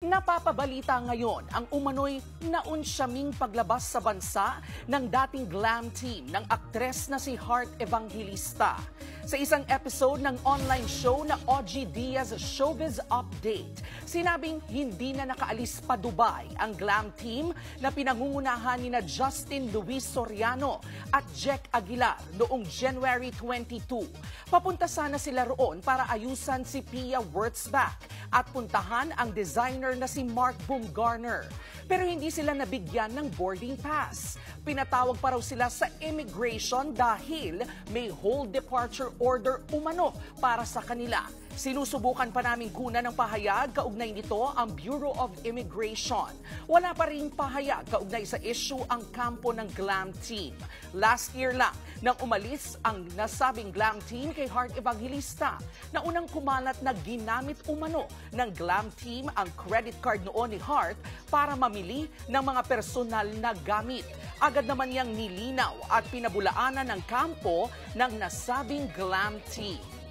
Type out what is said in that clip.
Napapabalita ngayon ang umano'y naunsyaming paglabas sa bansa ng dating glam team ng aktres na si Heart Evangelista. Sa isang episode ng online show na OG Diaz Showbiz Update, sinabing hindi na nakaalis pa Dubai ang glam team na pinangungunahan ni na Justin Luis Soriano at Jack Aguilar noong January 22. Papunta sana sila roon para ayusan si Pia Wurtzbach at puntahan ang designer na si Mark Baumgartner. Pero hindi sila nabigyan ng boarding pass. Pinatawag pa raw sila sa immigration dahil may hold departure order umano para sa kanila. Sinusubukan pa namin kunan ng pahayag kaugnay nito ang Bureau of Immigration. Wala pa rin pahayag kaugnay sa issue ang kampo ng glam team. Last year lang nang umalis ang nasabing glam team kay Heart Evangelista na unang kumalat na ginamit umano ng glam team ang credit card noon ni Heart para mamili ng mga personal na gamit. Agad naman niyang nilinaw at pinabulaanan ng kampo ng nasabing glam team.